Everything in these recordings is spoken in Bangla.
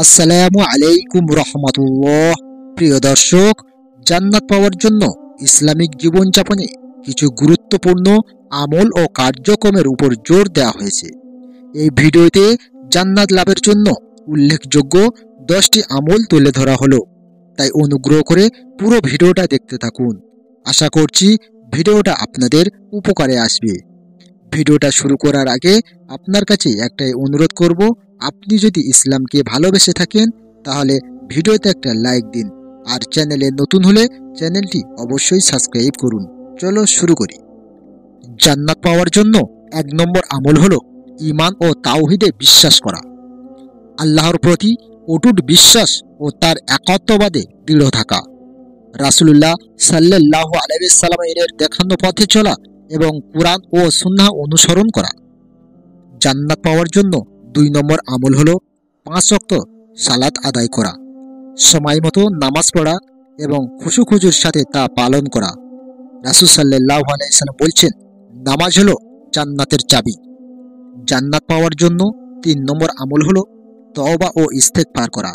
আসসালামু আলাইকুম রহমতুল্লাহ। প্রিয় দর্শক, জান্নাত পাওয়ার জন্য ইসলামিক জীবনযাপনে কিছু গুরুত্বপূর্ণ আমল ও কার্যক্রমের উপর জোর দেওয়া হয়েছে। এই ভিডিওতে জান্নাত লাভের জন্য উল্লেখযোগ্য 10টি আমল তুলে ধরা হলো, তাই অনুগ্রহ করে পুরো ভিডিওটা দেখতে থাকুন। আশা করছি ভিডিওটা আপনাদের উপকারে আসবে। ভিডিওটা শুরু করার আগে আপনার কাছে একটাই অনুরোধ করব, আপনি যদি ইসলামকে ভালোবেসে থাকেন তাহলে ভিডিওতে একটা লাইক দিন, আর চ্যানেলে নতুন হলে চ্যানেলটি অবশ্যই সাবস্ক্রাইব করুন। চলো শুরু করি। জান্নাত পাওয়ার জন্য 1 নম্বর আমল হলো ঈমান ও তাওহীদে বিশ্বাস করা। আল্লাহর প্রতি অটুট বিশ্বাস ও তার একত্ববাদে দৃঢ় থাকা। রাসূলুল্লাহ সাল্লাল্লাহু আলাইহি ওয়াসাল্লামের দেখানো পথে চলা এবং কুরআন ও সুন্নাহ অনুসরণ করা। জান্নাত পাওয়ার জন্য 2 নম্বর আমল হলো 5 ওয়াক্ত সালাত আদায় করা, সময় মতো নামাজ পড়া এবং খুশুখুজুর সাথে তা পালন করা। রাসূল সাল্লাল্লাহু আলাইহি ওয়াসাল্লাম বলছেন, নামাজ হলো জান্নাতের চাবি। জান্নাত পাওয়ার জন্য 3 নম্বর আমল হলো তওবা ও ইস্তেগফার করা।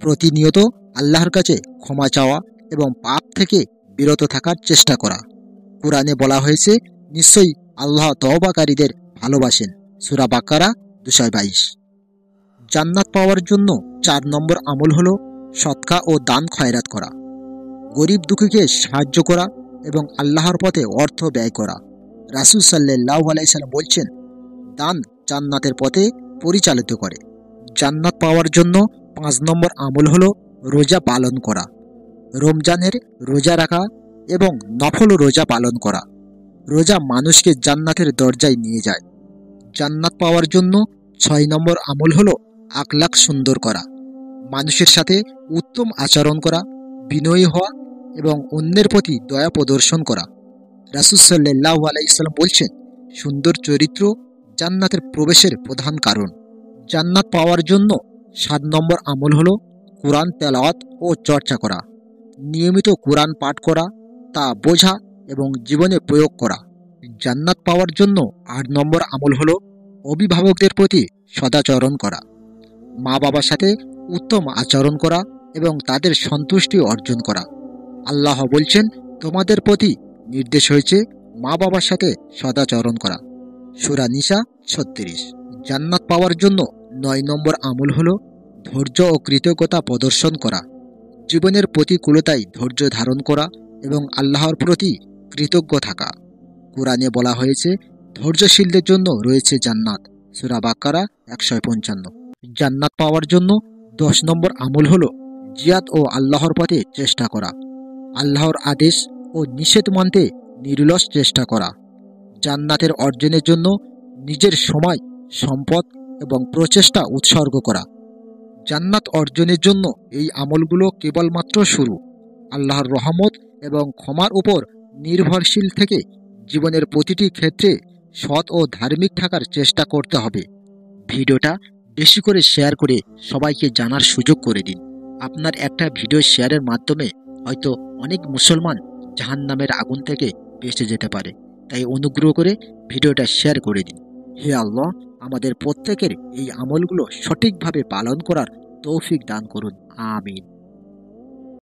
প্রতিনিয়ত আল্লাহর কাছে ক্ষমা চাওয়া এবং পাপ থেকে বিরত থাকার চেষ্টা করা। কুরআনে বলা হয়েছে, নিশ্চয়ই আল্লাহ তওবাকারীদের ভালোবাসেন। সূরা বাকারা 222। জান্নাত পাওয়ার জন্য 4 নম্বর আমল হলো সদকা ও দান খয়রাত করা। গরিব দুঃখীকে সাহায্য করা এবং আল্লাহর পথে অর্থ ব্যয় করা। রাসূল সাল্লাল্লাহু আলাইহি ওয়াসাল্লাম বলছেন, দান জান্নাতের পথে পরিচালিত করে। জান্নাত পাওয়ার জন্য 5 নম্বর আমল হলো রোজা পালন করা। রমজানের রোজা রাখা এবং নফল রোজা পালন করা। রোজা মানুষকে জান্নাতের দরজায় নিয়ে যায়। জান্নাত পাওয়ার জন্য 6 নম্বর আমল হলো আখলাক সুন্দর করা। মানুষের সাথে উত্তম আচরণ করা, বিনয়ী হওয়া এবং অন্যের প্রতি দয়া প্রদর্শন করা। রাসূল সাল্লাল্লাহু আলাইহি ওয়াসাল্লাম বলছেন, সুন্দর চরিত্র জান্নাতের প্রবেশের প্রধান কারণ। জান্নাত পাওয়ার জন্য 7 নম্বর আমল হলো কুরআন তেলাওয়াত ও চর্চা করা। নিয়মিত কুরআন পাঠ করা, তা বোঝা এবং জীবনে প্রয়োগ করা। জান্নাত পাওয়ার জন্য 8 নম্বর আমল হলো অভিভাবকদের প্রতি সদাচরণ করা। মা বাবার সাথে উত্তম আচরণ করা এবং তাদের সন্তুষ্টি অর্জন করা। আল্লাহ বলছেন, তোমাদের প্রতি নির্দেশ হয়েছে মা বাবার সাথে সদাচরণ করা। সূরা নিসা 36। জান্নাত পাওয়ার জন্য 9 নম্বর আমল হলো ধৈর্য ও কৃতজ্ঞতা প্রদর্শন করা। জীবনের প্রতিকূলতায় ধৈর্য ধারণ করা এবং আল্লাহর প্রতি কৃতজ্ঞ থাকা। কুরআনে বলা হয়েছে, ধৈর্যশীলদের জন্য রয়েছে জান্নাত। সূরা বাকারা 155। জান্নাত পাওয়ার জন্য 10 নম্বর আমল হলো জিহাদ ও আল্লাহর পথে চেষ্টা করা। আল্লাহর আদেশ ও নিষেধ মানতে নিরলস চেষ্টা করা। জান্নাতের অর্জনের জন্য নিজের সময়, সম্পদ এবং প্রচেষ্টা উৎসর্গ করা। জান্নাত অর্জনের জন্য এই আমলগুলো কেবলমাত্র শুরু। আল্লাহর রহমত এবং ক্ষমার উপর নির্ভরশীল থেকে জীবনের প্রতিটি ক্ষেত্রে সৎ ও ধার্মিক থাকার চেষ্টা করতে হবে। ভিডিওটা বেশি করে শেয়ার করে সবাইকে জানার সুযোগ করে দিন। আপনার একটা ভিডিও শেয়ারের মাধ্যমে হয়তো অনেক মুসলমান জাহান্নামের আগুন থেকে বেঁচে যেতে পারে, তাই অনুগ্রহ করে ভিডিওটা শেয়ার করে দিন। হে আল্লাহ, আমাদের প্রত্যেকের এই আমলগুলো সঠিকভাবে পালন করার তৌফিক দান করুন। আমিন।